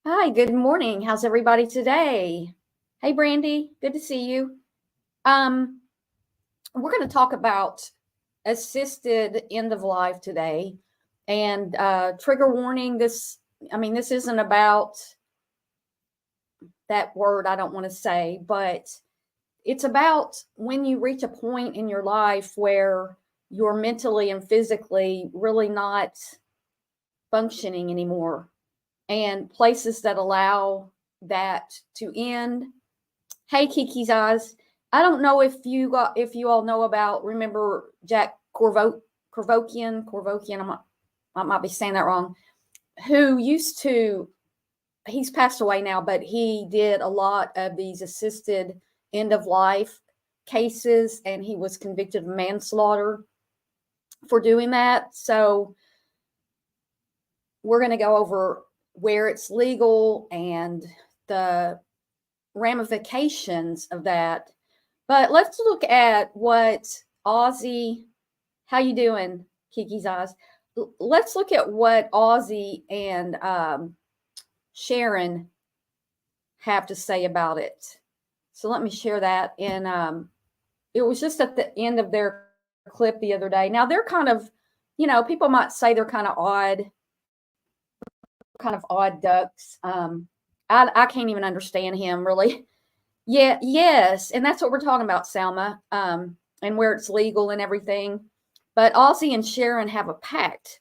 Hi, good morning. How's everybody today? Hey, Brandy, good to see you. We're going to talk about assisted end of life today, and trigger warning. This isn't about that word I don't want to say, but it's about when you reach a point in your life where you're mentally and physically really not functioning anymore, and places that allow that to end. Hey, Kiki's Eyes. I don't know if you all know about, remember Jack Kevorkian, I might be saying that wrong, who he's passed away now, but he did a lot of these assisted end of life cases, and he was convicted of manslaughter for doing that. So we're going to go over where it's legal and the ramifications of that. But let's look at what Ozzy, how you doing, Kiki's Eyes? Let's look at what Ozzy and Sharon have to say about it. So let me share that. And it was just at the end of their clip the other day. Now they're kind of, people might say they're kind of odd ducks. I can't even understand him really. Yeah, yes, and that's what we're talking about, Salma, and where it's legal and everything. But Ozzy and Sharon have a pact,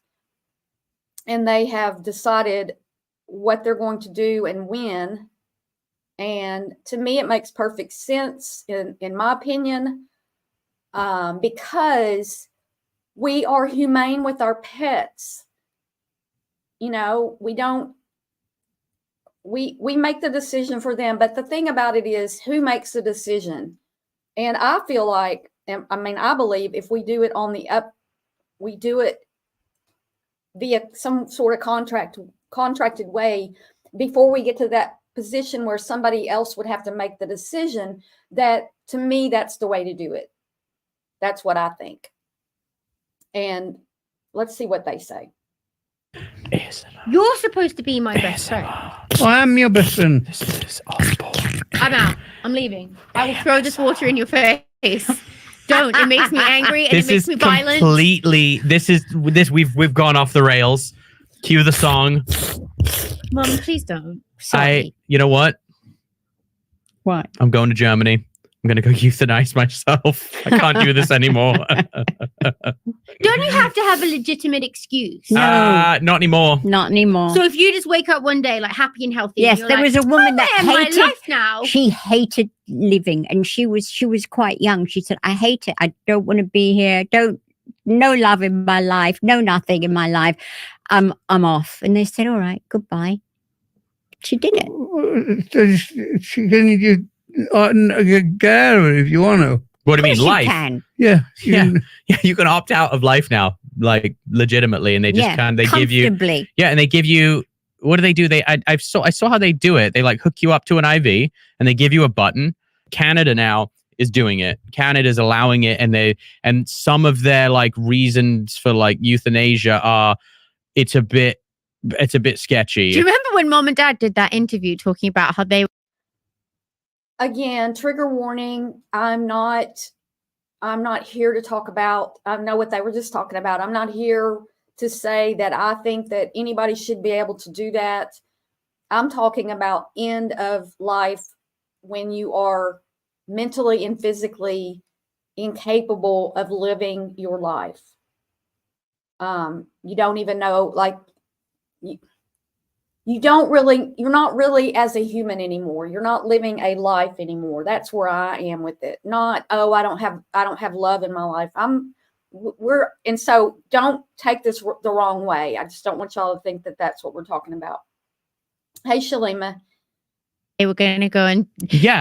and they have decided what they're going to do and when. And to me, it makes perfect sense, in my opinion, because we are humane with our pets. We make the decision for them, but the thing about it is, who makes the decision? And I feel like, I believe if we do it we do it via some sort of contracted way before we get to that position where somebody else would have to make the decision. That, to me, that's the way to do it. That's what I think. And let's see what they say. You're supposed to be my best friend. Well, I'm your best friend. This is Osbourne. I'm out. I'm leaving. I will throw this water in your face. Don't. It makes me angry and it makes me violent. We've gone off the rails. Cue the song. Mom, please don't. Sorry. You know what? What? I'm going to Germany. I'm going to go euthanize myself. I can't do this anymore. Don't you have to have a legitimate excuse? No. Not anymore. Not anymore. So if you just wake up one day like happy and healthy. Yes, and there was a woman that hated my life now. She hated living, and she was quite young. She said, "I hate it. I don't want to be here. No love in my life. No nothing in my life. I'm off." And they said, "All right, goodbye." She did it. She can get out of it if you want to. What do you mean, life? Can. Yeah. Yeah, you can opt out of life now. like legitimately, and they just they give you and they give you, what do they do? I saw how they do it. They like hook you up to an IV and they give you a button. Canada now is doing it. Canada's allowing it, and some of their like reasons for like euthanasia are it's a bit sketchy. Do you remember when Mom and Dad did that interview talking about how they Again, trigger warning. I'm not here to talk about, I know what they were just talking about. I'm not here to say that I think that anybody should be able to do that. I'm talking about end of life when you are mentally and physically incapable of living your life. You don't even know, like, you're not really as a human anymore. You're not living a life anymore. That's where I am with it. Not, oh, I don't have love in my life. And so don't take this the wrong way. I just don't want y'all to think that that's what we're talking about. Hey, Shalima. They were going to go and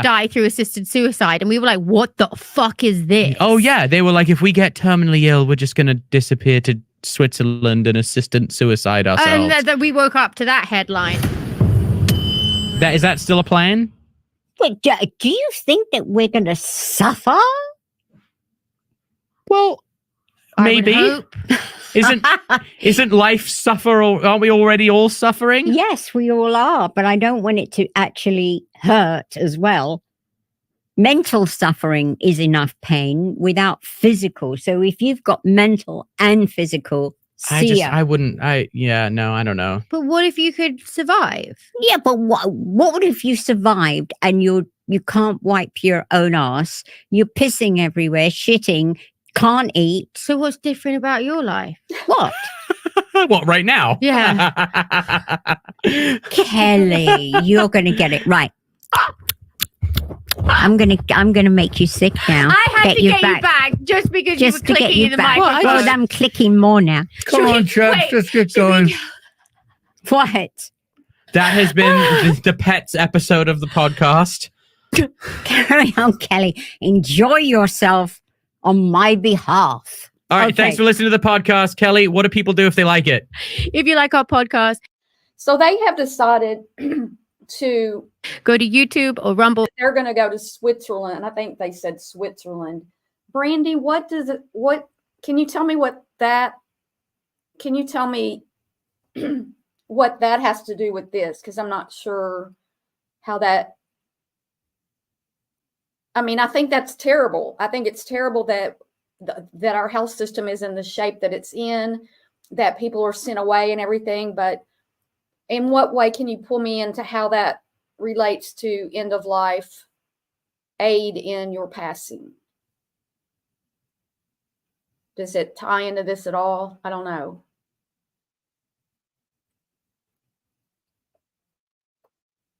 die through assisted suicide. And we were like, what the fuck is this? Oh, yeah. They were like, if we get terminally ill, we're just going to disappear to Switzerland and assistant suicide ourselves. And we woke up to that headline. Is that still a plan? But do you think that we're going to suffer? Well, maybe. Isn't life suffer? Or aren't we already all suffering? Yes, we all are. But I don't want it to actually hurt as well. Mental suffering is enough pain without physical. So if you've got mental and physical, I don't know. But what if you could survive? Yeah, but what if you survived and you can't wipe your own ass, you're pissing everywhere, shitting, can't eat. So what's different about your life? What? What, right now? Yeah. Kelly, you're gonna get it right. I'm gonna make you sick now. I had to get you back just because you were clicking in the microphone. Well, I'm clicking more now. Come on, Chubbs, let's get going. What? That has been the pets episode of the podcast. Carry on, Kelly. Enjoy yourself on my behalf. All right, thanks for listening to the podcast. Kelly, what do people do if they like it? If you like our podcast. So they have decided to go to YouTube or Rumble. They're going to go to Switzerland. I think they said Switzerland. Brandy, can you tell me what that has to do with this? Because I'm not sure how that, I mean, I think that's terrible. I think it's terrible that our health system is in the shape that it's in, that people are sent away and everything. But in what way can you pull me into how that relates to end of life aid in your passing? Does it tie into this at all? I don't know.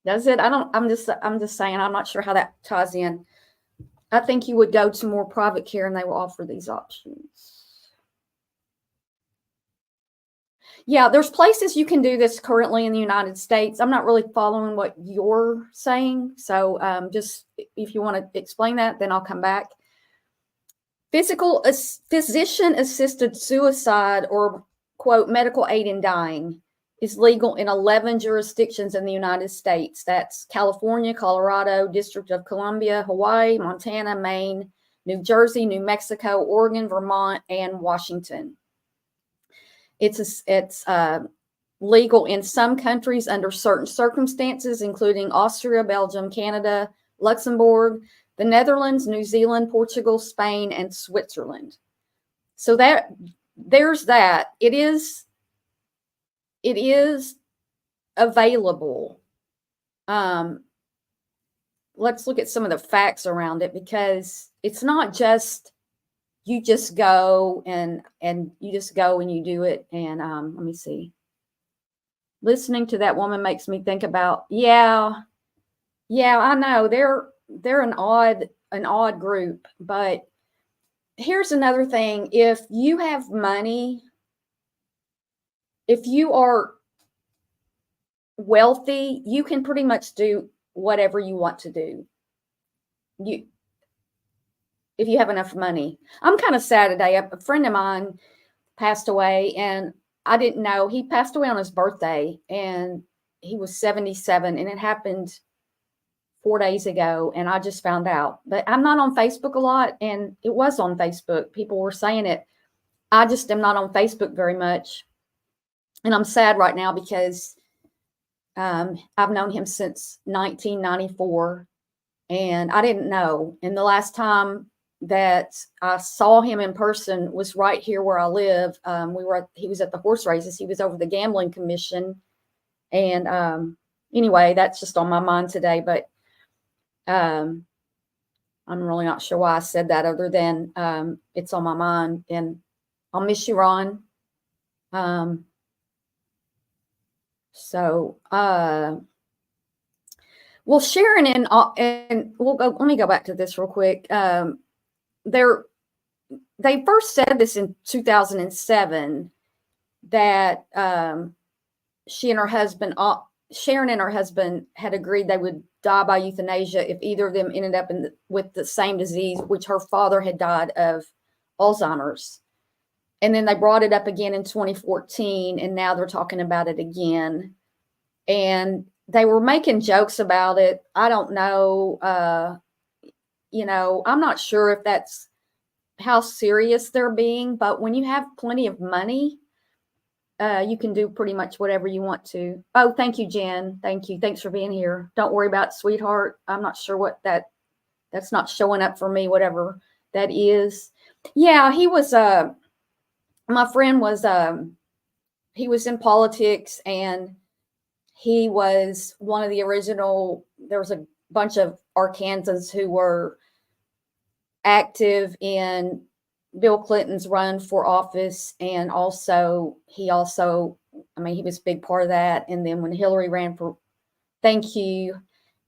Does it? I'm just saying, I'm not sure how that ties in. I think you would go to more private care and they will offer these options. Yeah, there's places you can do this currently in the United States. I'm not really following what you're saying. So just if you want to explain that, then I'll come back. Physician-assisted suicide, or quote, medical aid in dying, is legal in 11 jurisdictions in the United States. That's California, Colorado, District of Columbia, Hawaii, Montana, Maine, New Jersey, New Mexico, Oregon, Vermont, and Washington. It's legal in some countries under certain circumstances, including Austria, Belgium, Canada, Luxembourg, the Netherlands, New Zealand, Portugal, Spain, and Switzerland. So there's that. It is available. Let's look at some of the facts around it, because it's not just you just go and you just go and you do it. And let me see. Listening to that woman makes me think about, yeah, I know they're an odd group, but here's another thing. If you have money, if you are wealthy, you can pretty much do whatever you want to do. If you have enough money. I'm kind of sad today. A friend of mine passed away, and I didn't know. He passed away on his birthday, and he was 77, and it happened 4 days ago, and I just found out. But I'm not on Facebook a lot, and it was on Facebook. People were saying it. I just am not on Facebook very much, and I'm sad right now because I've known him since 1994, and I didn't know. And the last time that I saw him in person was right here where I live. He was at the horse races. He was over the gambling commission. And anyway, that's just on my mind today. But I'm really not sure why I said that, other than it's on my mind. And I'll miss you, Ron. Well, Sharon and we'll go. Let me go back to this real quick. They first said this in 2007 that she and her husband, Sharon and her husband, had agreed they would die by euthanasia if either of them ended up with the same disease, which her father had died of Alzheimer's. And then they brought it up again in 2014, and now they're talking about it again. And they were making jokes about it. I don't know. I'm not sure if that's how serious they're being, but when you have plenty of money, you can do pretty much whatever you want to. Oh, thank you, Jen. Thank you. Thanks for being here. Don't worry about it, sweetheart. I'm not sure what that's not showing up for me, whatever that is. Yeah, he was, my friend was, he was in politics, and he was one of the original, there was a bunch of Arkansans who were active in Bill Clinton's run for office. And he was a big part of that. And then when Hillary ran for, thank you.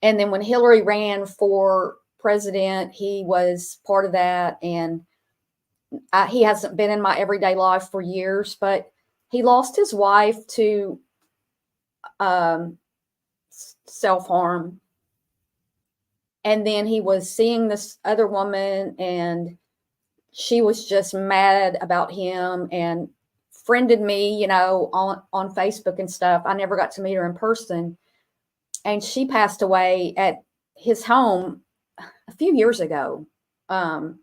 And then when Hillary ran for president, he was part of that. And he hasn't been in my everyday life for years, but he lost his wife to self-harm. And then he was seeing this other woman, and she was just mad about him and friended me, on Facebook and stuff. I never got to meet her in person. And she passed away at his home a few years ago. So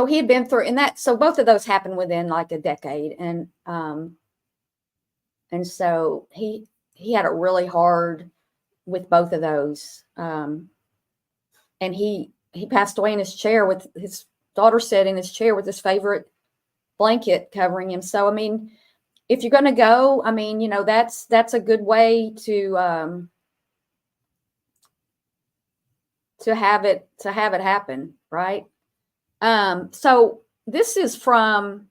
he had been through, so both of those happened within like a decade. And so he had it really hard with both of those. And he passed away in his chair, with his daughter said, in his chair with his favorite blanket covering him. So, if you're going to go, that's a good way to have it happen. Right. So this is from,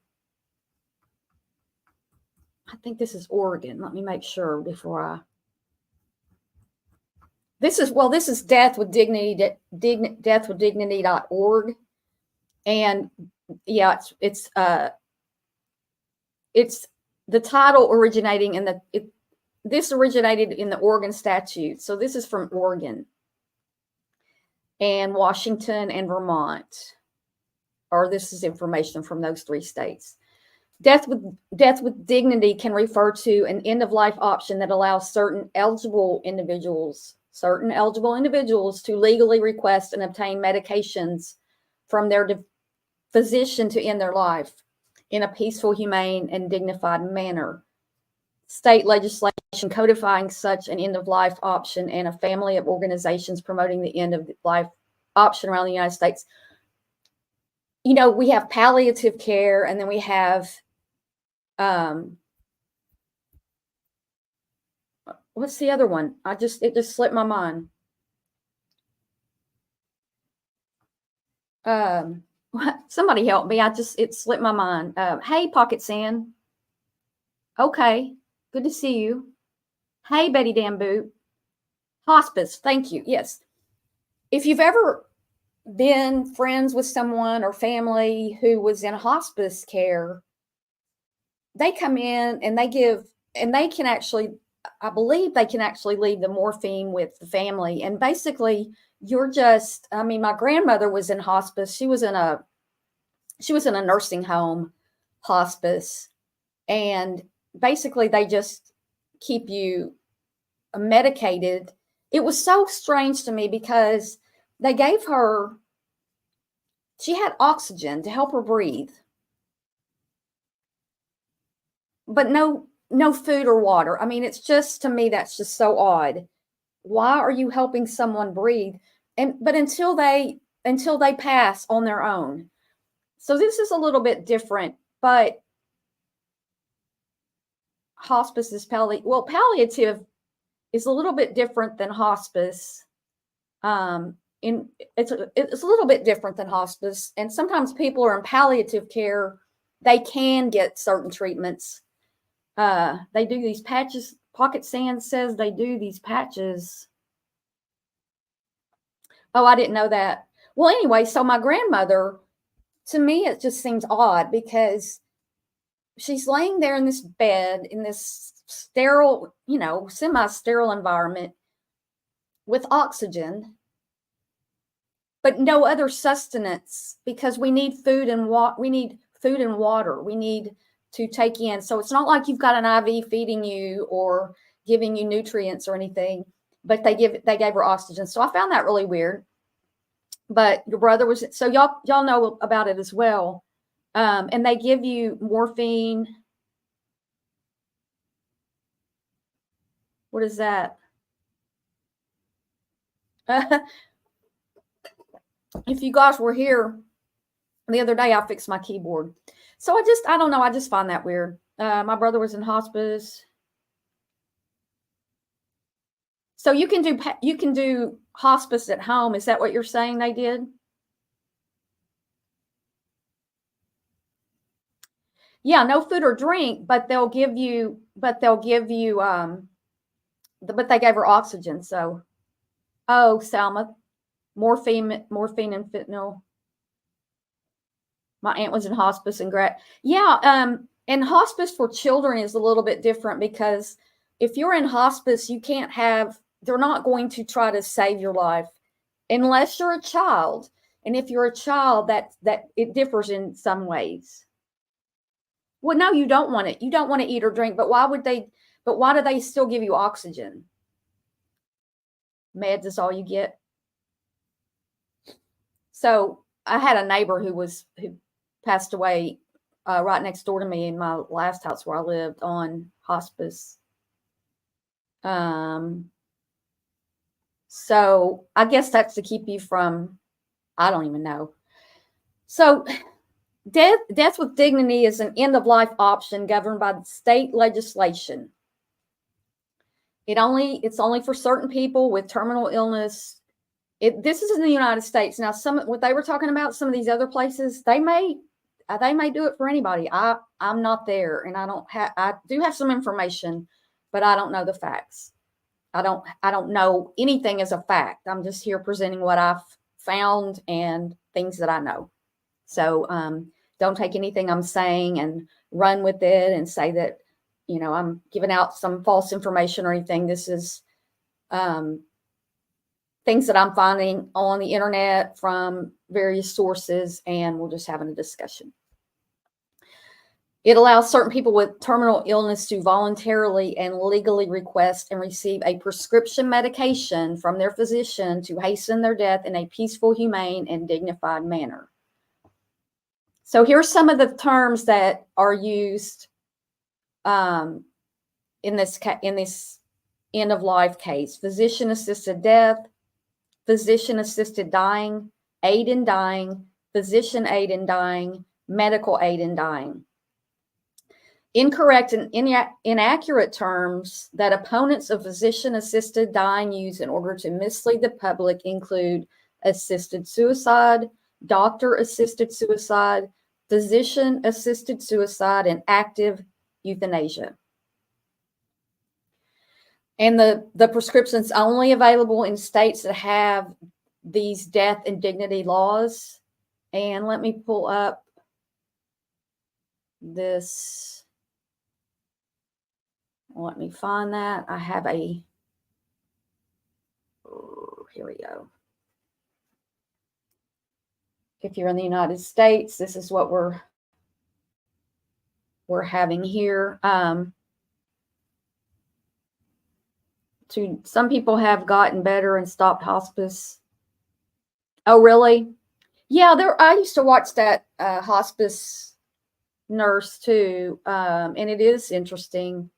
I think this is Oregon. Let me make sure before this is deathwithdignity.org. And yeah, it's the title originating this originated in the Oregon statute. So this is from Oregon and Washington and Vermont, or this is information from those three states. Death with dignity can refer to an end-of-life option that allows certain eligible individuals to legally request and obtain medications from their physician to end their life in a peaceful, humane, and dignified manner. State legislation codifying such an end-of-life option, and a family of organizations promoting the end-of-life option around the United States. We have palliative care, and then we have, what's the other one? It just slipped my mind. Somebody help me. It slipped my mind. Hey, Pocket Sand. Okay. Good to see you. Hey, Betty Damboot. Hospice. Thank you. Yes. If you've ever been friends with someone or family who was in hospice care, they come in and they can actually, I believe they can actually leave the morphine with the family. And basically you're just, my grandmother was in hospice. She was in a nursing home. hospice, and basically they just keep you medicated. It was so strange to me because they gave her, she had oxygen to help her breathe, but no food or water. I mean, it's just, to me, that's just so odd. Why are you helping someone breathe? But until they pass on their own. So this is a little bit different, but hospice is palliative is a little bit different than hospice. It's a little bit different than hospice, and sometimes people are in palliative care. They can get certain treatments. They do these patches. Pocket Sands says they do these patches. Oh, I didn't know that. Well, anyway, so my grandmother, to me, it just seems odd because she's laying there in this bed in this sterile, semi-sterile environment with oxygen, but no other sustenance, because we need food and water. We need to take in. So it's not like you've got an IV feeding you or giving you nutrients or anything, but they gave her oxygen. So I found that really weird. But your brother was, so y'all know about it as well. And they give you morphine. What is that? If you guys were here the other day, I fixed my keyboard. So I don't know. I just find that weird. My brother was in hospice. So you can do hospice at home. Is that what you're saying they did? Yeah, no food or drink, but they gave her oxygen. So, oh, Salma, morphine and fentanyl. My aunt was in hospice and and hospice for children is a little bit different, because if you're in hospice, they're not going to try to save your life unless you're a child. And if you're a child, that it differs in some ways. Well, no, you don't want it. You don't want to eat or drink, but why do they still give you oxygen? Meds is all you get. So I had a neighbor who passed away right next door to me in my last house where I lived, on hospice. So I guess that's to keep you from, I don't even know. So death with dignity is an end-of-life option governed by the state legislation. It's only for certain people with terminal illness. This is in the United States. Now, what they were talking about, some of these other places, they may do it for anybody. I'm not there, and I do have some information, but I don't know the facts. I don't know anything as a fact. I'm just here presenting what I've found and things that I know. So don't take anything I'm saying and run with it and say that, I'm giving out some false information or anything. This is things that I'm finding on the internet from various sources, and we're just having a discussion. It allows certain people with terminal illness to voluntarily and legally request and receive a prescription medication from their physician to hasten their death in a peaceful, humane, and dignified manner. So here's some of the terms that are used in this end-of-life case: physician-assisted death, physician-assisted dying, aid in dying, physician aid in dying, medical aid in dying. Incorrect and inaccurate terms that opponents of physician-assisted dying use in order to mislead the public include assisted suicide, doctor-assisted suicide, physician-assisted suicide, and active euthanasia. And the prescription's only available in states that have these death and dignity laws. And let me pull up this. Let me find that. I have here we go. If you're in the United States, this is what we're we're having here. Some people have gotten better and stopped hospice. Oh, really? Yeah, I used to watch that hospice nurse too, and it is interesting.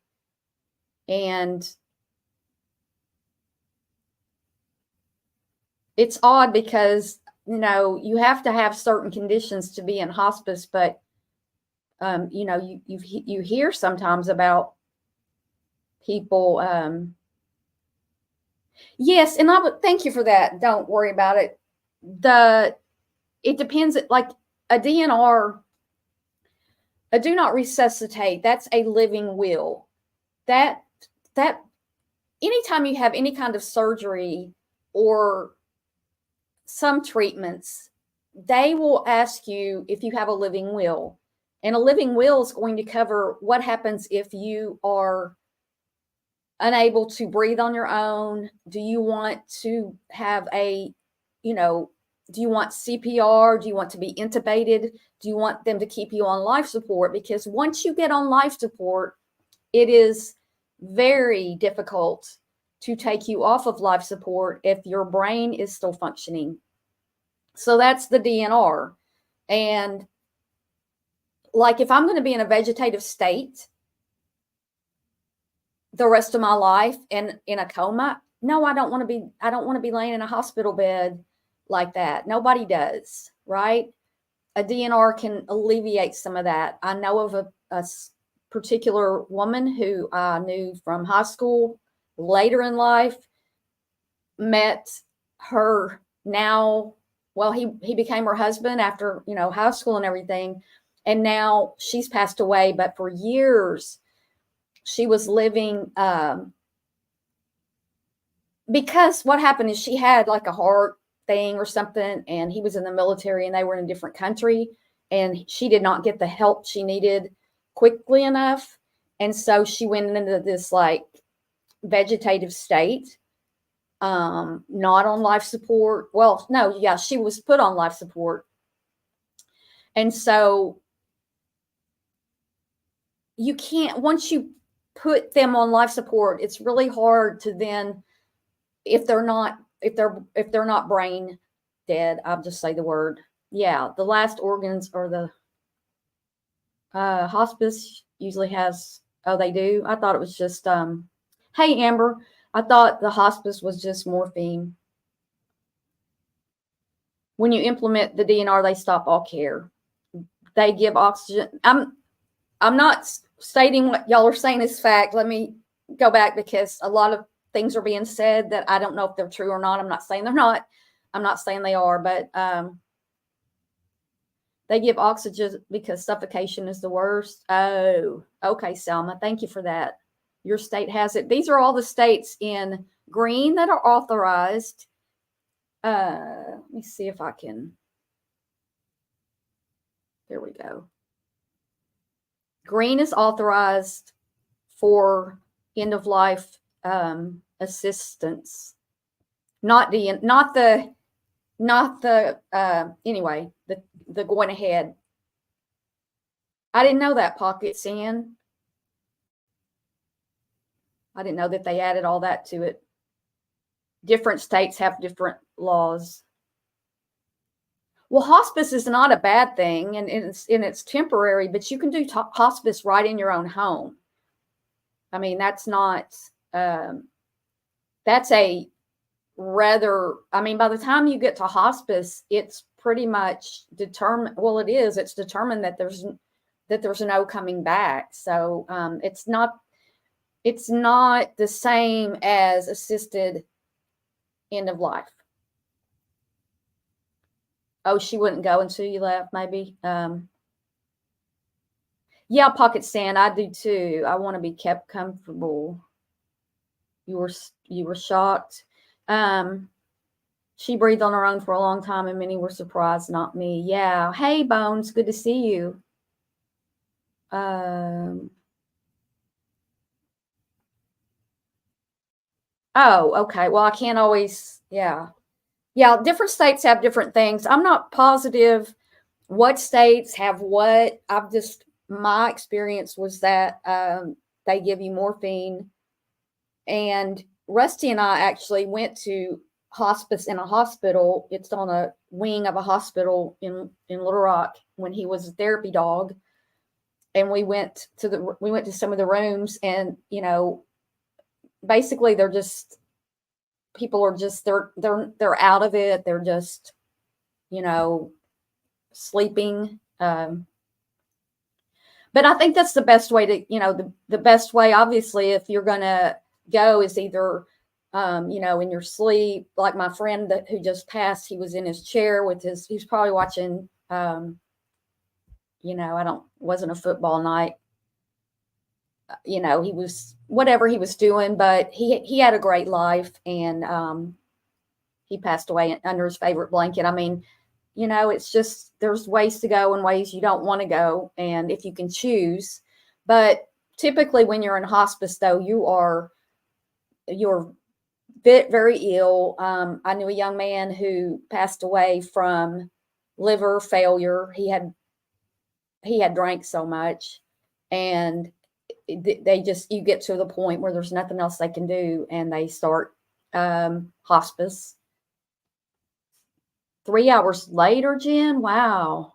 And it's odd because, you have to have certain conditions to be in hospice, but you hear sometimes about people. Yes, and I would thank you for that. Don't worry about it. It depends. Like a DNR, a do not resuscitate. That's a living will. That anytime you have any kind of surgery or some treatments, they will ask you if you have a living will. And a living will is going to cover what happens if you are unable to breathe on your own. Do you want to have do you want CPR? Do you want to be intubated? Do you want them to keep you on life support? Because once you get on life support, it is very difficult to take you off of life support if your brain is still functioning. So that's the DNR. And like if I'm going to be in a vegetative state the rest of my life and in a coma, no, I don't want to be laying in a hospital bed like that. Nobody does, right? A DNR can alleviate some of that. I know of a particular woman who I knew from high school, later in life, met her now. Well, he became her husband after, high school and everything. And now she's passed away. But for years, she was living, because what happened is she had like a heart thing or something, and he was in the military and they were in a different country, and she did not get the help she needed quickly enough. And so she went into this like vegetative state, not on life support. Well, no, yeah, she was put on life support. And so you can't, once you put them on life support, it's really hard to then, if they're not brain dead, I'll just say the word. Yeah, the last organs or the hospice usually has. Oh, they do. I thought it was just. Hey, Amber, I thought the hospice was just morphine. When you implement the DNR, they stop all care. They give oxygen. I'm not stating what y'all are saying is fact. Let me go back, because a lot of things are being said that I don't know if they're true or not. I'm not saying they're not. I'm not saying they are, but they give oxygen because suffocation is the worst. Oh, okay, Selma. Thank you for that. Your state has it. These are all the states in green that are authorized. Let me see if I can. There we go. Green is authorized for end of life assistance, anyway, the going ahead. I didn't know that, Pocket Sand. I didn't know that they added all that to it. Different states have different laws. Well, hospice is not a bad thing, and it's temporary, but you can do hospice right in your own home. I mean, that's not, that's a rather, I mean, by the time you get to hospice, it's pretty much determined. Well, it's determined that there's no coming back. So it's not the same as assisted end of life. Oh, she wouldn't go until you left, maybe. Yeah, Pocket Sand, I do too. I want to be kept comfortable. You were shocked. She breathed on her own for a long time, and many were surprised, not me. Yeah. Hey, Bones, good to see you. Oh, okay. Well, I can't always, yeah. Yeah, different states have different things. I'm not positive what states have what. I've just my experience was that they give you morphine. And Rusty and I actually went to hospice in a hospital. It's on a wing of a hospital in Little Rock when he was a therapy dog. And we went to some of the rooms, and basically they're out of it. They're just sleeping. But I think that's the best way to the best way, obviously, if you're gonna go, is either in your sleep, like my friend who just passed. He was in his chair he's probably watching wasn't a football night. He was whatever he was doing, but he had a great life, and he passed away under his favorite blanket. I mean, it's just, there's ways to go and ways you don't want to go, and if you can choose. But typically when you're in hospice, though, you're very ill. I knew a young man who passed away from liver failure. He had drank so much, and you get to the point where there's nothing else they can do, and they start hospice. 3 hours later, Jen. Wow.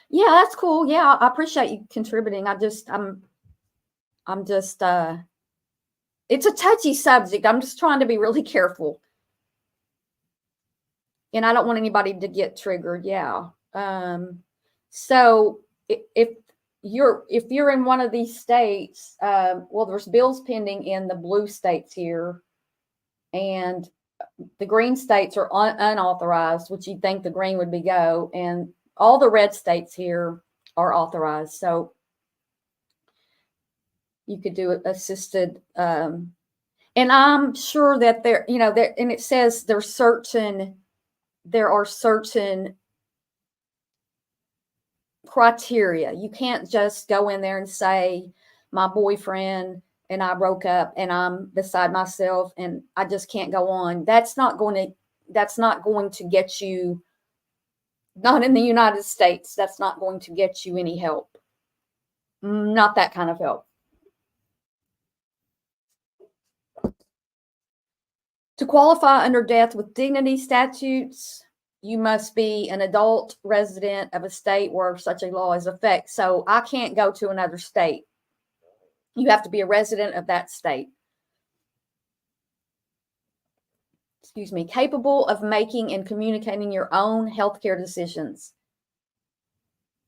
Yeah, that's cool. Yeah, I appreciate you contributing. I'm just it's a touchy subject. I'm just trying to be really careful, and I don't want anybody to get triggered. Yeah. So if you're in one of these states, well, there's bills pending in the blue states here, and the green states are unauthorized, which you'd think the green would be go, and all the red states here are authorized. So you could do assisted, and I'm sure that and it says there are certain criteria. You can't just go in there and say, my boyfriend and I broke up and I'm beside myself and I just can't go on. That's not going to get you, not in the United States, that's not going to get you any help. Not that kind of help. To qualify under death with dignity statutes, you must be an adult resident of a state where such a law is in effect. So I can't go to another state. You have to be a resident of that state. Excuse me. Capable of making and communicating your own healthcare decisions.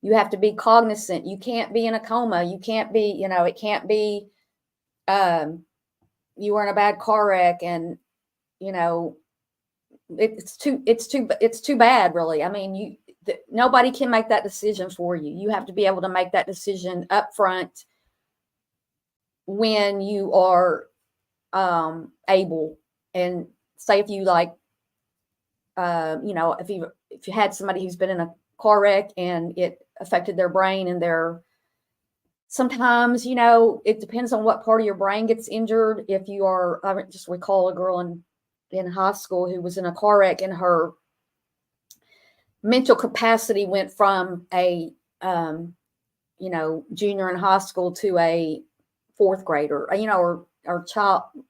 You have to be cognizant. You can't be in a coma. You can't be, it can't be you were in a bad car wreck and, it's too bad, really. I mean, nobody can make that decision for you. You have to be able to make that decision up front when you are able. And say if you if you had somebody who's been in a car wreck and it affected their brain, and sometimes, it depends on what part of your brain gets injured. If you are, I just recall a girl in high school who was in a car wreck, and her mental capacity went from a junior in high school to a fourth grader, or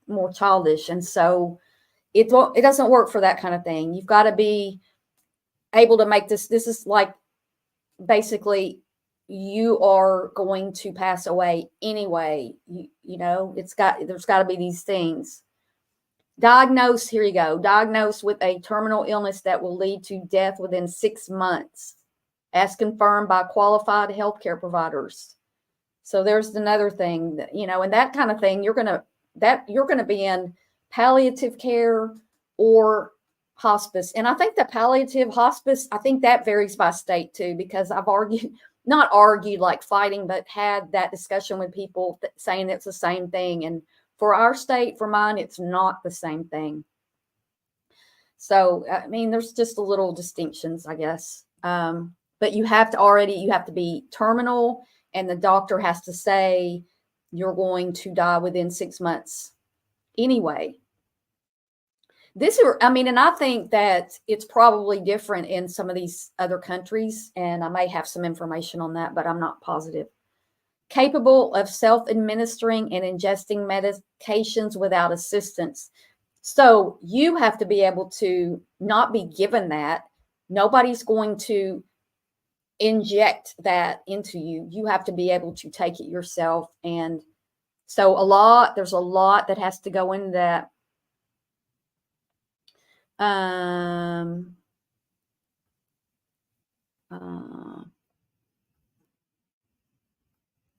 more childish. And so it doesn't work for that kind of thing. You've got to be able to make this is like, basically, you are going to pass away anyway. There's got to be these things. Diagnosed with a terminal illness that will lead to death within 6 months, as confirmed by qualified healthcare providers. So there's another thing that, and that kind of thing, you're going to be in palliative care or hospice. And I think the palliative hospice, I think that varies by state too, because I've not argued like fighting, but had that discussion with people saying it's the same thing. And for our state, for mine, it's not the same thing. So, I mean, there's just a little distinctions, I guess. But you have to be terminal, and the doctor has to say you're going to die within 6 months anyway. I mean, and I think that it's probably different in some of these other countries, and I may have some information on that, but I'm not positive. Capable of self-administering and ingesting medications without assistance. So you have to be able to not be given that. Nobody's going to inject that into you. You have to be able to take it yourself. And so there's a lot that has to go into that.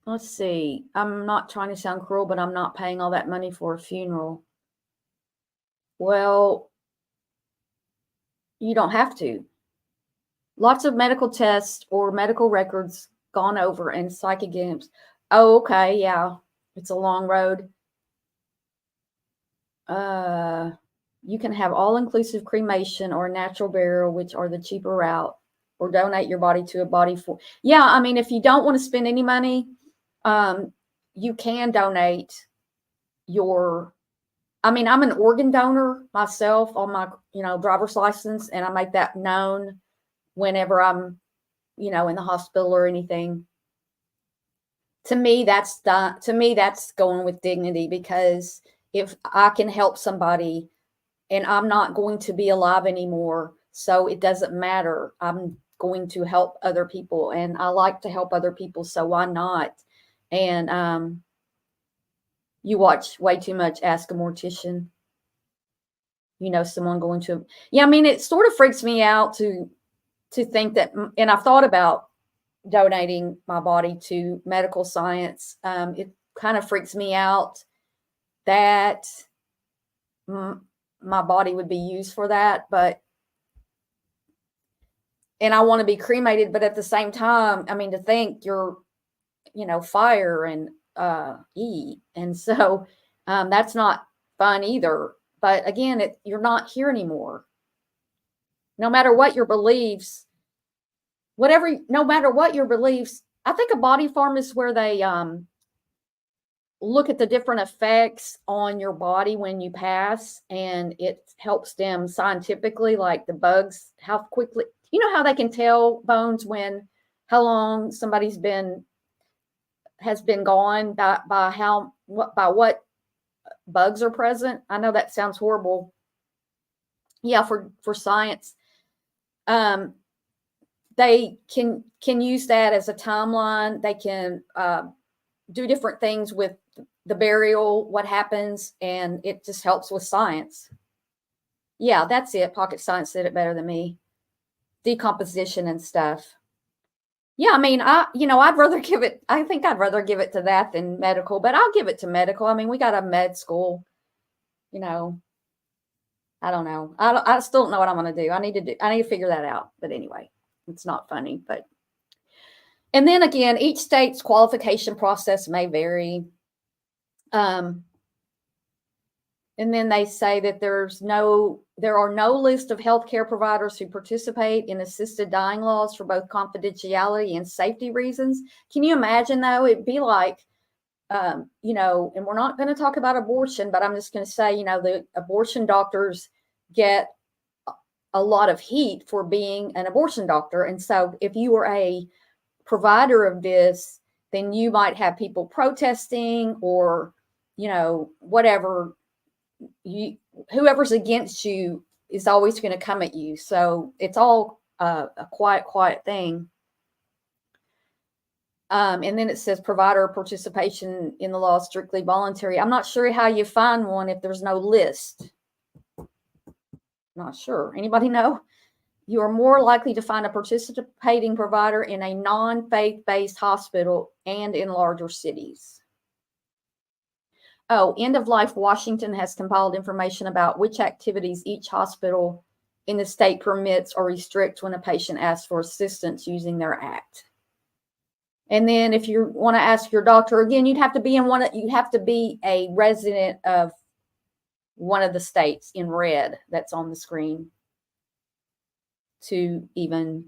Let's see. I'm not trying to sound cruel, but I'm not paying all that money for a funeral. Well, you don't have to. Lots of medical tests or medical records gone over and psychic games. Oh, okay. Yeah. It's a long road. You can have all-inclusive cremation or natural burial, which are the cheaper route, or donate your body to a body for. Yeah. I mean, if you don't want to spend any money, you can donate I'm an organ donor myself on my, driver's license, and I make that known whenever I'm, in the hospital or anything. To me, that's going with dignity, because if I can help somebody and I'm not going to be alive anymore, so it doesn't matter. I'm going to help other people, and I like to help other people, so why not? And you watch way too much Ask a Mortician. Someone going to, it sort of freaks me out to think that, and I've thought about donating my body to medical science. It kind of freaks me out that my body would be used for that, and I want to be cremated, but at the same time, to think you're, fire and and so that's not fun either. But again, you're not here anymore. No matter what your beliefs, no matter what your beliefs, I think a body farm is where they look at the different effects on your body when you pass, and it helps them scientifically, like the bugs, how quickly, how they can tell bones how long somebody's has been gone by what bugs are present. I know that sounds horrible. Yeah, for science. They can use that as a timeline. They can do different things with the burial, what happens, and it just helps with science. Yeah, that's it. Pocket Science did it better than me. Decomposition and stuff. Yeah, I'd rather give it. I think I'd rather give it to that than medical, but I'll give it to medical. We got a med school. I don't know. I still don't know what I'm going to do. I need to figure that out. But anyway, it's not funny. And then again, each state's qualification process may vary. And then they say that there are no list of healthcare providers who participate in assisted dying laws for both confidentiality and safety reasons. Can you imagine, though? It'd be like, and we're not going to talk about abortion, but I'm just going to say, the abortion doctors get a lot of heat for being an abortion doctor. And so if you were a provider of this, then you might have people protesting or, whatever. Whoever's against you is always going to come at you. So it's all a quiet thing. And then it says provider participation in the law is strictly voluntary. I'm not sure how you find one if there's no list. Not sure. Anybody know? You are more likely to find a participating provider in a non-faith-based hospital and in larger cities. Oh, End of Life Washington has compiled information about which activities each hospital in the state permits or restricts when a patient asks for assistance using their act. And then if you want to ask your doctor, again, you'd have to be a resident of one of the states in red that's on the screen to even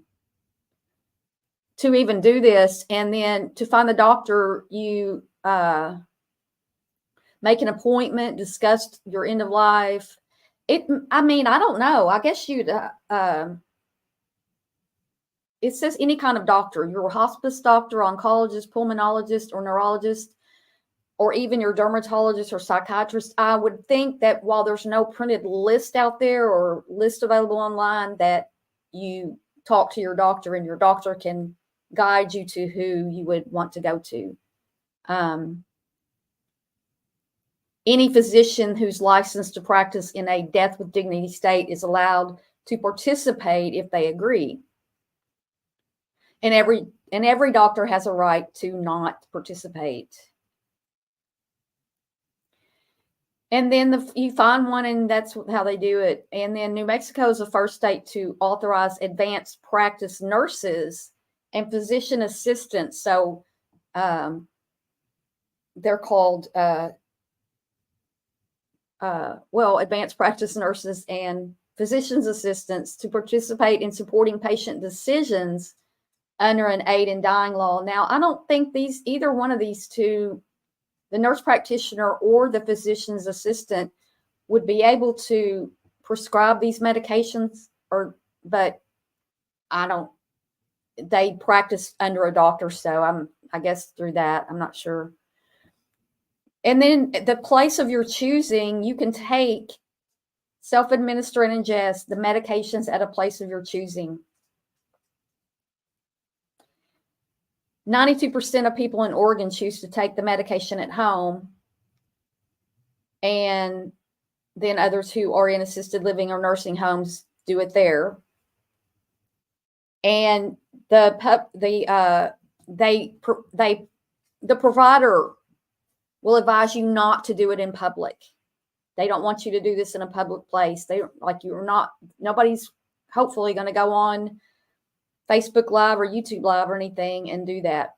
do this. And then to find the doctor, you make an appointment, discuss your end of life, I mean, I don't know. I guess you'd, it says any kind of doctor, your hospice doctor, oncologist, pulmonologist, or neurologist, or even your dermatologist or psychiatrist. I would think that while there's no printed list out there or list available online, that you talk to your doctor and your doctor can guide you to who you would want to go to. Any physician who's licensed to practice in a death with dignity state is allowed to participate if they agree. And every doctor has a right to not participate. And then you find one, and that's how they do it. And then New Mexico is the first state to authorize advanced practice nurses and physician assistants. So they're called, advanced practice nurses and physician's assistants to participate in supporting patient decisions under an aid in dying law. Now, I don't think either one of these two, the nurse practitioner or the physician's assistant, would be able to prescribe these medications, but they practice under a doctor, so I guess through that, I'm not sure. And then the place of your choosing, you can take, self-administer and ingest the medications at a place of your choosing. 92% of people in Oregon choose to take the medication at home, and then others who are in assisted living or nursing homes do it there. And the provider will advise you not to do it in public. They don't want you to do this in a public place. Nobody's hopefully going to go on Facebook Live or YouTube Live or anything and do that.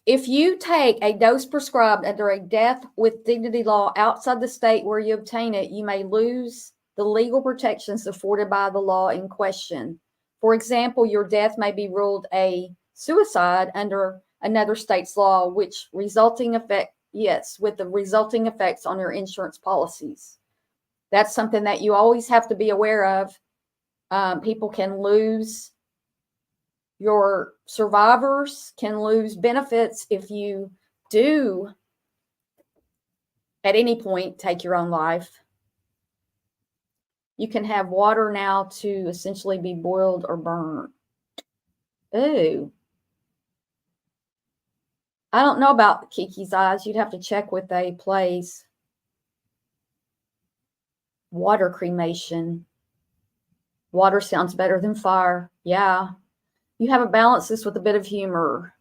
If you take a dose prescribed under a death with dignity law outside the state where you obtain it, you may lose the legal protections afforded by the law in question. For example, your death may be ruled a suicide under another state's law, with the resulting effects on your insurance policies. That's something that you always have to be aware of. People can lose, your survivors can lose benefits if you do at any point take your own life. You can have water now to essentially be boiled or burnt. Ooh. I don't know about Kiki's eyes. You'd have to check with a place. Water cremation. Water sounds better than fire. Yeah. You have to balance this with a bit of humor.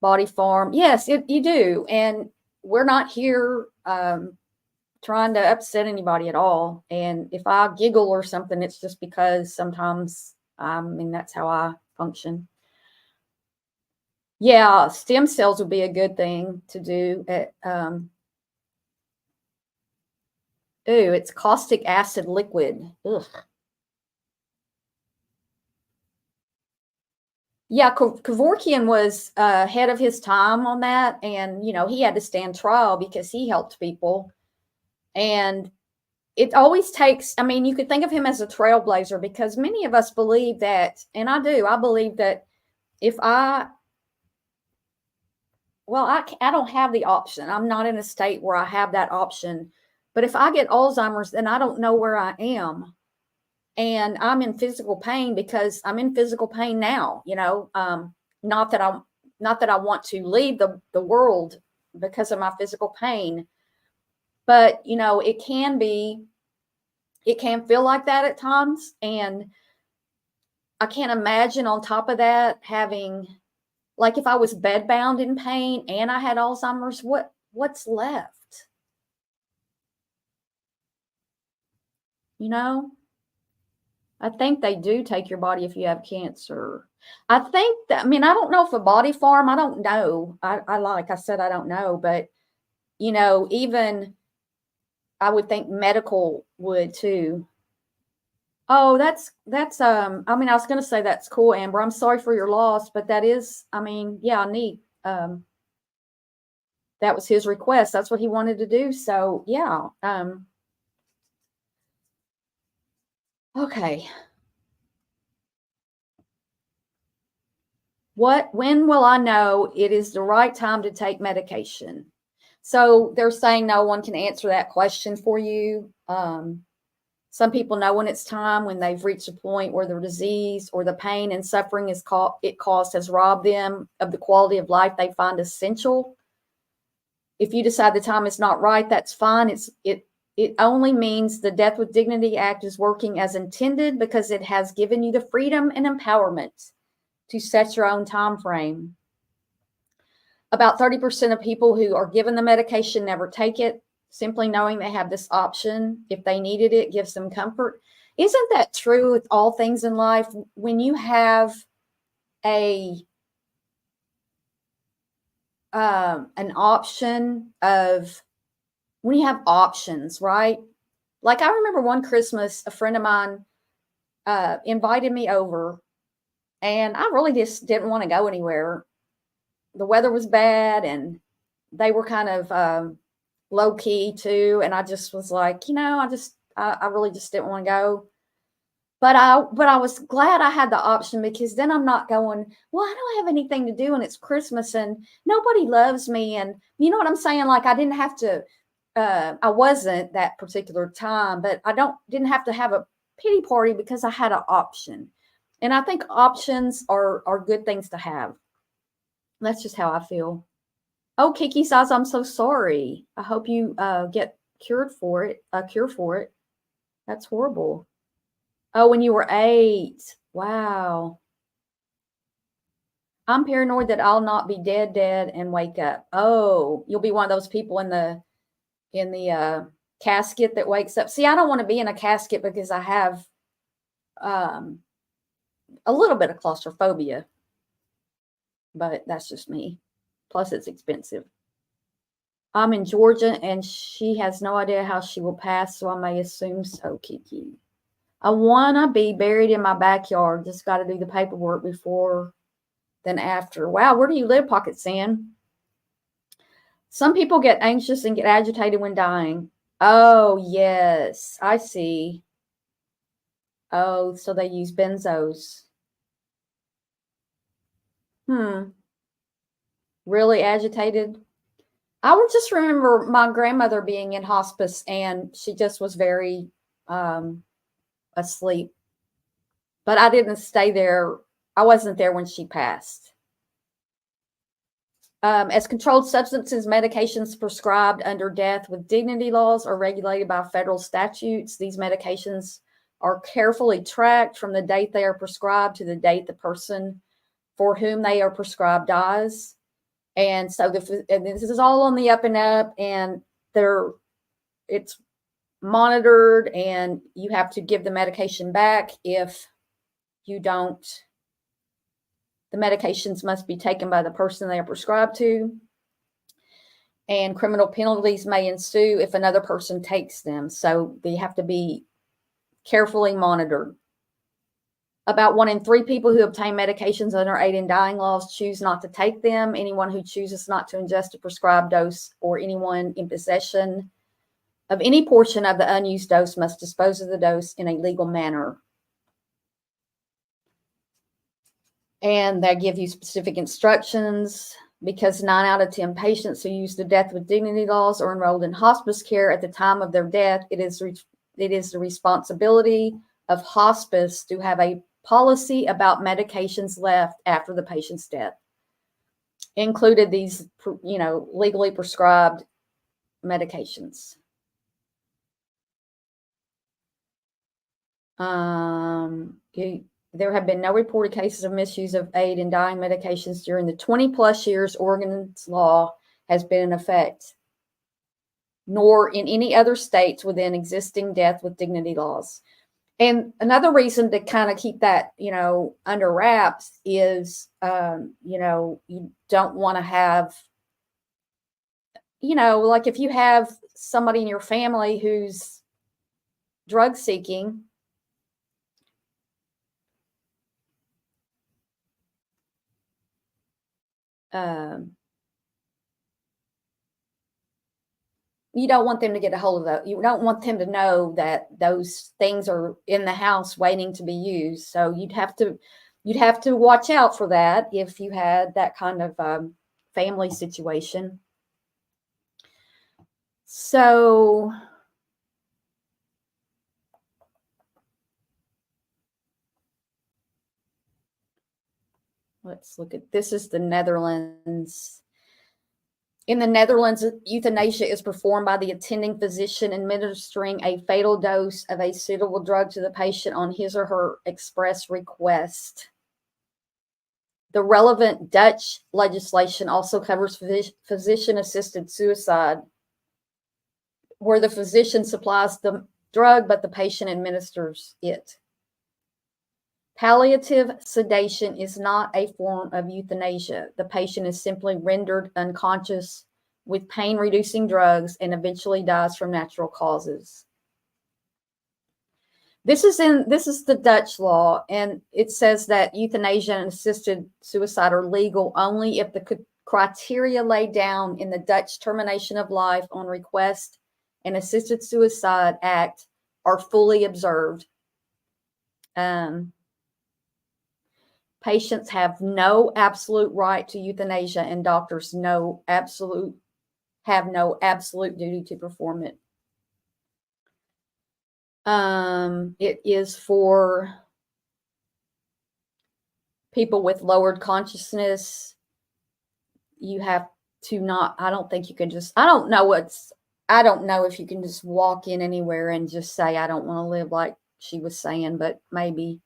Body farm. Yes, you do. And we're not here trying to upset anybody at all. And if I giggle or something, it's just because sometimes, that's how I function. Yeah, stem cells would be a good thing to do. It's caustic acid liquid. Ugh. Yeah, Kevorkian was ahead of his time on that. And, he had to stand trial because he helped people. And it always takes, you could think of him as a trailblazer, because many of us believe that, and I believe that if I don't have the option. I'm not in a state where I have that option. But if I get Alzheimer's, then I don't know where I am. And I'm in physical pain because I'm in physical pain now, not that I want to leave the world because of my physical pain. But, it can feel like that at times. And I can't imagine on top of that having, like, if I was bedbound in pain and I had Alzheimer's, what's left? I think they do take your body if you have cancer. I think that, I don't know if a body farm, I don't know. Like I said, I don't know, but even I would think medical would too. Oh, that's I was going to say that's cool, Amber. I'm sorry for your loss, but that is, yeah, neat. that was his request. That's what he wanted to do. So yeah. Okay. When will I know it is the right time to take medication? So they're saying no one can answer that question for you. Some people know when it's time, when they've reached a point where their disease or the pain and suffering it caused has robbed them of the quality of life they find essential. If you decide the time is not right, that's fine. It only means the Death with Dignity Act is working as intended because it has given you the freedom and empowerment to set your own time frame. About 30% of people who are given the medication never take it. Simply knowing they have this option, if they needed it, gives them comfort. Isn't that true with all things in life? When you have an option of, when you have options, right? Like I remember one Christmas, a friend of mine invited me over, and I really just didn't want to go anywhere. The weather was bad, and they were kind of low key too. And I just was like, I really just didn't want to go. But I was glad I had the option, because then I'm not going, well, I don't have anything to do and it's Christmas and nobody loves me. And you know what I'm saying? Like I didn't have to, I wasn't that particular time, but I didn't have to have a pity party because I had an option. And I think options are good things to have. That's just how I feel. Oh, Kiki says, I'm so sorry. I hope you get cured for it. A cure for it. That's horrible. Oh, when you were 8. Wow. I'm paranoid that I'll not be dead and wake up. Oh, you'll be one of those people in the casket that wakes up. See, I don't want to be in a casket because I have a little bit of claustrophobia, but that's just me. Plus, it's expensive. I'm in Georgia, and she has no idea how she will pass, so I may assume so, Kiki. I want to be buried in my backyard. Just got to do the paperwork before then after. Wow, where do you live, Pocket Sand? Some people get anxious and get agitated when dying. Oh, yes, I see. Oh, so they use benzos. Really agitated? I would just remember my grandmother being in hospice, and she just was very asleep. But I didn't stay there. I wasn't there when she passed. As controlled substances, medications prescribed under death with dignity laws are regulated by federal statutes. These medications are carefully tracked from the date they are prescribed to the date the person for whom they are prescribed dies. And so this is all on the up and up, and it's monitored, and you have to give the medication back if you don't. The medications must be taken by the person they are prescribed to, and criminal penalties may ensue if another person takes them. So they have to be carefully monitored. About 1 in 3 people who obtain medications under aid in dying laws choose not to take them. Anyone who chooses not to ingest a prescribed dose, or anyone in possession of any portion of the unused dose, must dispose of the dose in a legal manner. And they give you specific instructions, because 9 out of 10 patients who use the death with dignity laws are enrolled in hospice care at the time of their death. It is the responsibility of hospice to have a policy about medications left after the patient's death, included these, legally prescribed medications. There have been no reported cases of misuse of aid in dying medications during the 20 plus years Oregon's law has been in effect, nor in any other states within existing death with dignity laws. And another reason to kind of keep that, under wraps is, you don't want to have, like if you have somebody in your family who's drug seeking, you don't want them to get a hold of that. You don't want them to know that those things are in the house waiting to be used. So you'd have to watch out for that if you had that kind of family situation. So let's look at, this is the Netherlands. In the Netherlands, euthanasia is performed by the attending physician administering a fatal dose of a suitable drug to the patient on his or her express request. The relevant Dutch legislation also covers physician-assisted suicide, where the physician supplies the drug, but the patient administers it. Palliative sedation is not a form of euthanasia. The patient is simply rendered unconscious with pain-reducing drugs and eventually dies from natural causes. This is the Dutch law, and it says that euthanasia and assisted suicide are legal only if the criteria laid down in the Dutch Termination of Life on Request and Assisted Suicide Act are fully observed. Patients have no absolute right to euthanasia, and doctors have no absolute duty to perform it. It is for people with lowered consciousness. You have to not, I don't think you can just, I don't know if you can just walk in anywhere and just say, I don't want to live, like she was saying, but maybe.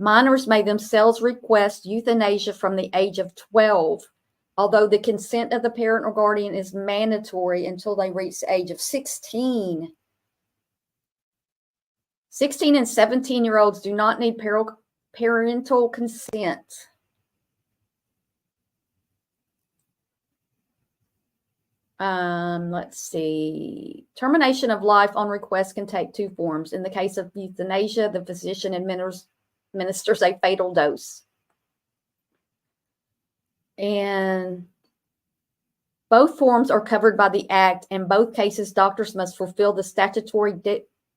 Minors may themselves request euthanasia from the age of 12, although the consent of the parent or guardian is mandatory until they reach the age of 16. 16 and 17-year-olds do not need parental consent. Let's see. Termination of life on request can take two forms. In the case of euthanasia, the physician administers a fatal dose. And both forms are covered by the Act. In both cases, doctors must fulfill the statutory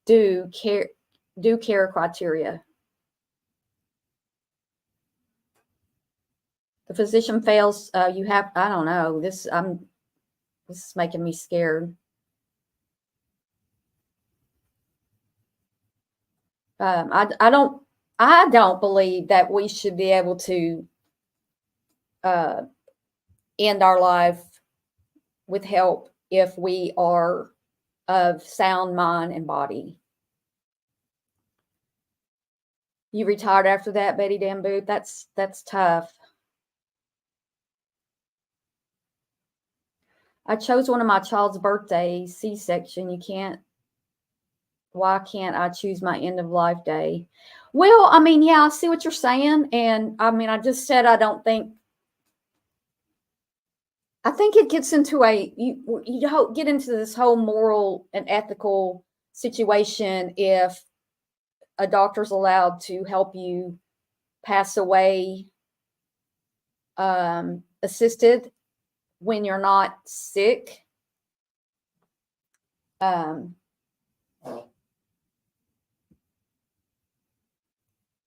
due care criteria. The physician fails, I don't know, this is making me scared. I don't believe that we should be able to end our life with help if we are of sound mind and body. You retired after that, Betty Damboot? That's tough. I chose one of my child's birthdays, C-section. Why can't I choose my end of life day? Well, I mean, yeah, I see what you're saying. And I mean, I just said, I think it gets into you don't get into this whole moral and ethical situation if a doctor's allowed to help you pass away assisted when you're not sick.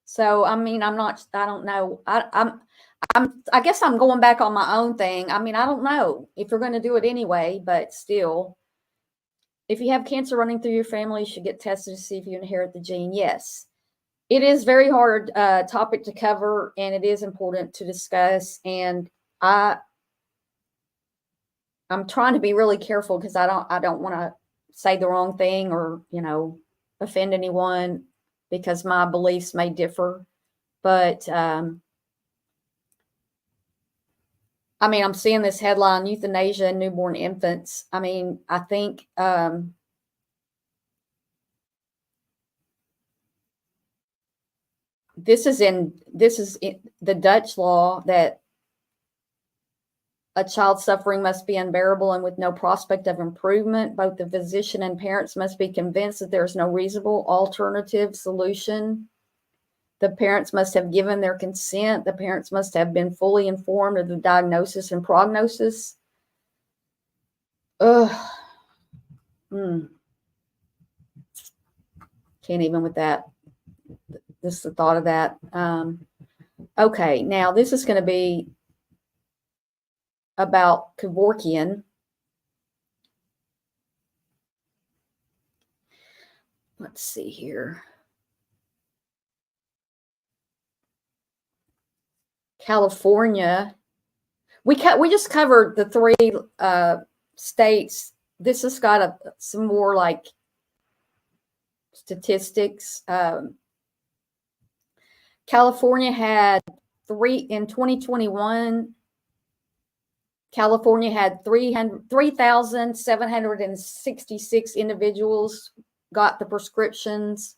So, I mean, I don't know. I guess I'm going back on my own thing. I mean, I don't know if you're going to do it anyway, but still, if you have cancer running through your family, you should get tested to see if you inherit the gene. Yes, it is very hard topic to cover, and it is important to discuss. And I'm trying to be really careful because I don't want to say the wrong thing or, offend anyone because my beliefs may differ. But I mean, I'm seeing this headline, euthanasia in newborn infants. I mean, I think this is in the Dutch law that a child suffering must be unbearable and with no prospect of improvement. Both the physician and parents must be convinced that there is no reasonable alternative solution. The parents must have given their consent. The parents must have been fully informed of the diagnosis and prognosis. Ugh. Mm. Can't even with that. Just the thought of that. Okay, now this is going to be about Kevorkian. Let's see here. California. We just covered the 3 states. This has got some more like statistics. California had in 2021. California had 3,766 individuals got the prescriptions,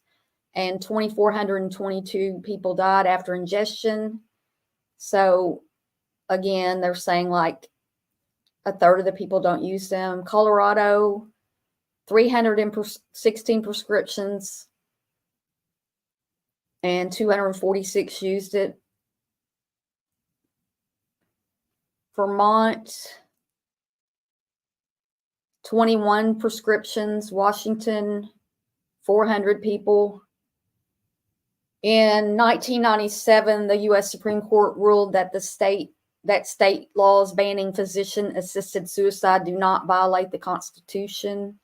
and 2,422 people died after ingestion. So again, they're saying like a third of the people don't use them. Colorado, 316 prescriptions and 246 used it. Vermont, 21 prescriptions. Washington, 400 people. In 1997, the U.S. Supreme Court ruled that state laws banning physician-assisted suicide do not violate the Constitution.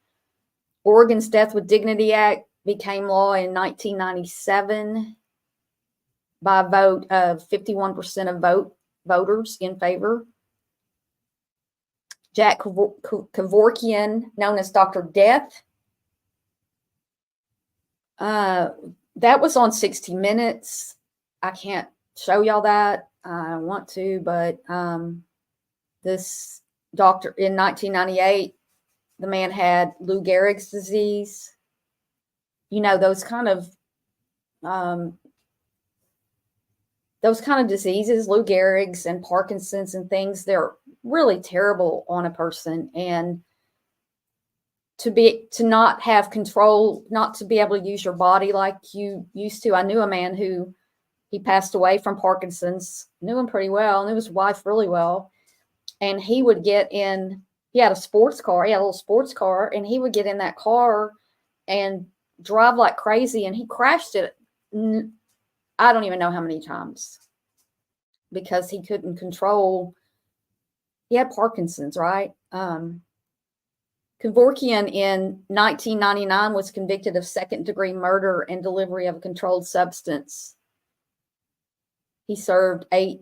Oregon's Death with Dignity Act became law in 1997 by a vote of 51% of voters in favor. Jack Kevorkian, known as Dr. Death, that was on 60 Minutes. I can't show y'all that. I want to, but this doctor in 1998, the man had Lou Gehrig's disease. You know, those kind of diseases, Lou Gehrig's and Parkinson's and things, they're really terrible on a person. And to not have control, not to be able to use your body like you used to. I knew a man who he passed away from Parkinson's, knew him pretty well, knew his wife really well. And he would get in, he had a sports car, he had a little sports car, and he would get in that car and drive like crazy. And he crashed it, I don't even know how many times, because he couldn't control. He had Parkinson's, right? Kevorkian in 1999 was convicted of second-degree murder and delivery of a controlled substance. He served 8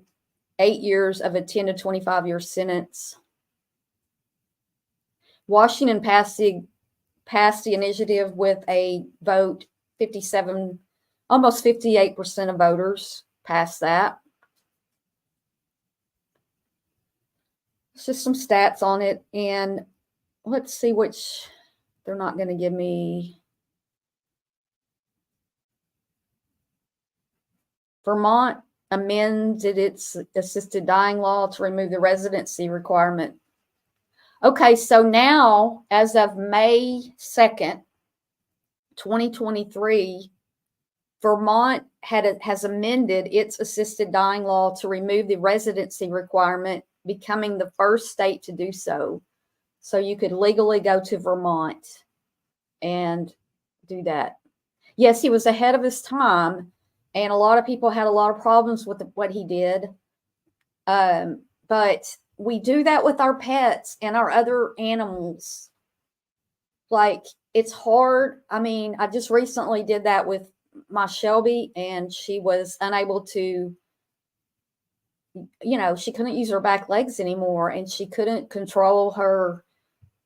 years of a 10 to 25-year sentence. Washington passed the initiative with a vote. 57, almost 58% of voters passed that. It's just some stats on it, and let's see which they're not going to give me. Vermont amended its assisted dying law to remove the residency requirement. Okay, so now, as of May 2nd, 2023, Vermont has amended its assisted dying law to remove the residency requirement, becoming the first state to do so. So you could legally go to Vermont and do that. Yes, he was ahead of his time, and a lot of people had a lot of problems with what he did. But we do that with our pets and our other animals. Like, it's hard. I mean, I just recently did that with my Shelby, and she was unable to, she couldn't use her back legs anymore, and she couldn't control her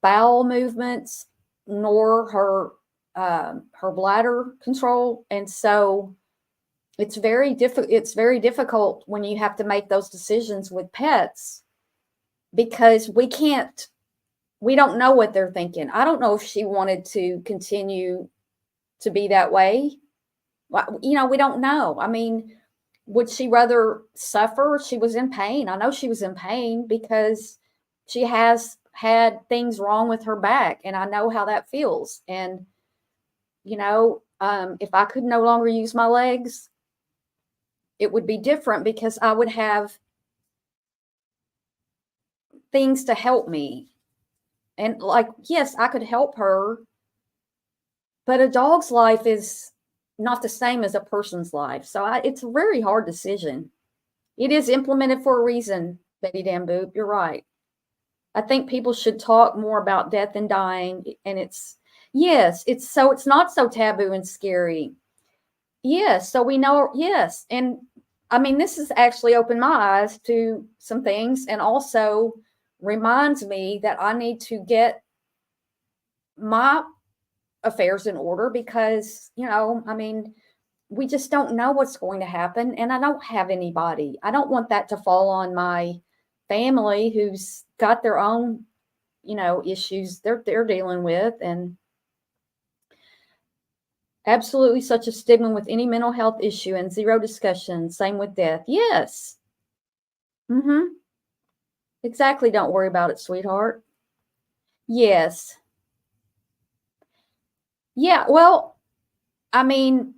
bowel movements nor her bladder control. And so it's very difficult when you have to make those decisions with pets, because we don't know what they're thinking. I don't know if she wanted to continue to be that way. We don't know. I mean, would she rather suffer? She was in pain. I know she was in pain because she has had things wrong with her back, and I know how that feels. And, if I could no longer use my legs, it would be different, because I would have things to help me. And like, yes, I could help her, but a dog's life is not the same as a person's life. So it's a very hard decision. It is implemented for a reason, Betty Damboop. You're right. I think people should talk more about death and dying. And it's not so taboo and scary. Yes. So we know, yes. And I mean, this has actually opened my eyes to some things and also reminds me that I need to get my affairs in order because, I mean, we just don't know what's going to happen. And I don't have anybody. I don't want that to fall on my family who's got their own, issues they're dealing with. And absolutely such a stigma with any mental health issue and zero discussion. Same with death. Yes. Mm-hmm. Exactly. Don't worry about it, sweetheart. Yes. Yeah. Well, I mean,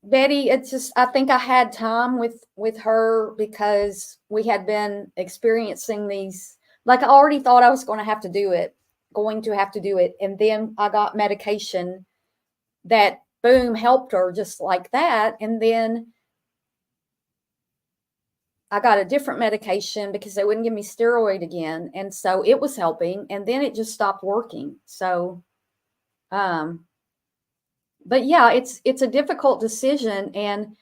Betty, it's just, I think I had time with her because we had been experiencing these, like I already thought I was going to have to do it. And then I got medication that boom, helped her just like that. And then I got a different medication because they wouldn't give me steroid again. And so it was helping. And then it just stopped working. So, but yeah, it's a difficult decision. And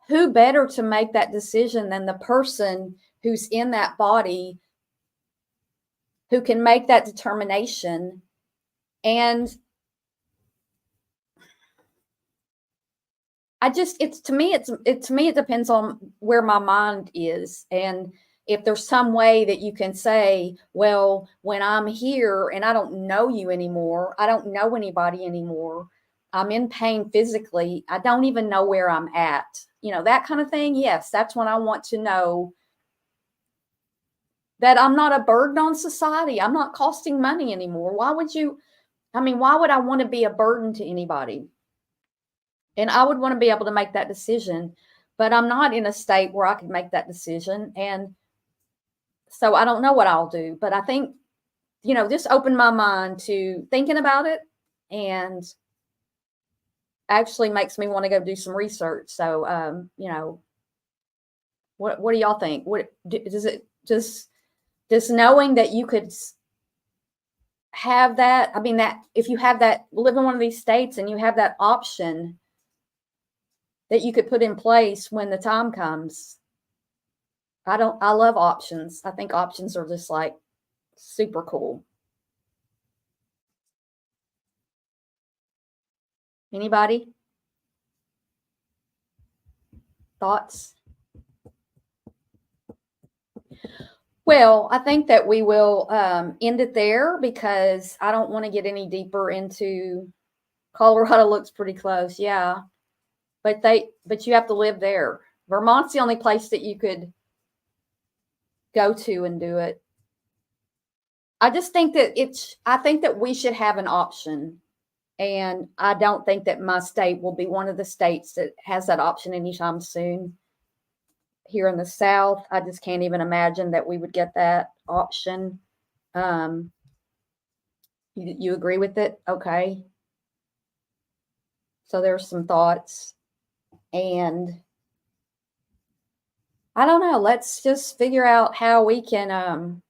who better to make that decision than the person who's in that body who can make that determination. And it depends on where my mind is. And if there's some way that you can say, well, when I'm here and I don't know you anymore, I don't know anybody anymore, I'm in pain physically, I don't even know where I'm at, that kind of thing. Yes, that's when I want to know that I'm not a burden on society. I'm not costing money anymore. Why would I want to be a burden to anybody? And I would want to be able to make that decision, but I'm not in a state where I could make that decision. And so I don't know what I'll do, but I think, this opened my mind to thinking about it and actually makes me want to go do some research. So, what do y'all think? What does knowing that you could have that, I mean, that if you have that, live in one of these states and you have that option that you could put in place when the time comes. I love options. I think options are just like super cool. Anybody? Thoughts? Well, I think that we will end it there because I don't want to get any deeper into Colorado. Looks pretty close. Yeah. But you have to live there. Vermont's the only place that you could go to and do it. I just think that I think that we should have an option. And I don't think that my state will be one of the states that has that option anytime soon. Here in the South, I just can't even imagine that we would get that option. You agree with it? Okay. So there's some thoughts. And I don't know. Let's just figure out how we can, and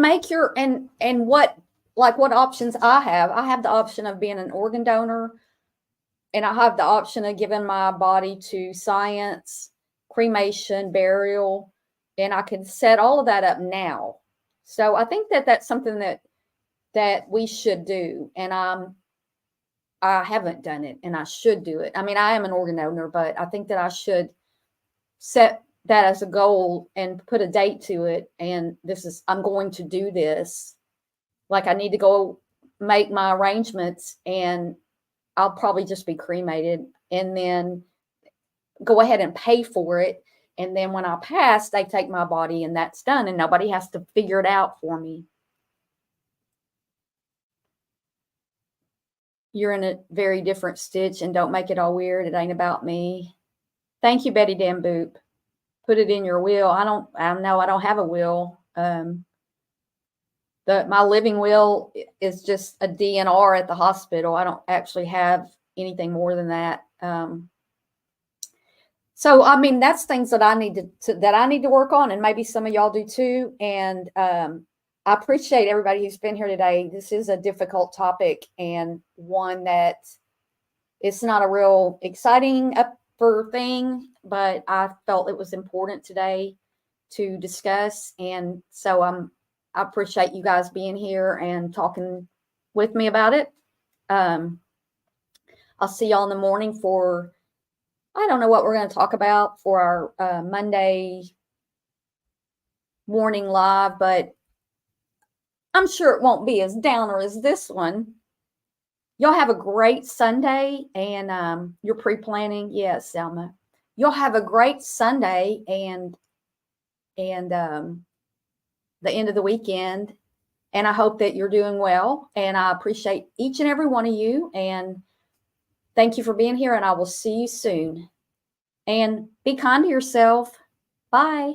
make and what options I have. I have the option of being an organ donor, and I have the option of giving my body to science, cremation, burial, and I can set all of that up now. So I think that that's something that we should do. And I haven't done it, and I should do it. I mean, I am an organ donor, but I think that I should set that as a goal and put a date to it. And I'm going to do this. Like I need to go make my arrangements, and I'll probably just be cremated and then go ahead and pay for it. And then when I pass, they take my body and that's done. And nobody has to figure it out for me. You're in a very different stitch and don't make it all weird. It ain't about me. Thank you, Betty Damboop. Put it in your will. I don't have a will. My living will is just a DNR at the hospital. I don't actually have anything more than that. So, I mean, that's things that I need to work on, and maybe some of y'all do too. And I appreciate everybody who's been here today. This is a difficult topic, and one that it's not a real exciting upper thing, but I felt it was important today to discuss. And so I appreciate you guys being here and talking with me about it. I'll see y'all in the morning for, I don't know what we're going to talk about for our Monday morning live, but I'm sure it won't be as downer as this one. Y'all have a great Sunday, and you're pre-planning. Yes, Selma. Y'all have a great Sunday and the end of the weekend. And I hope that you're doing well. And I appreciate each and every one of you. And thank you for being here. And I will see you soon. And be kind to yourself. Bye.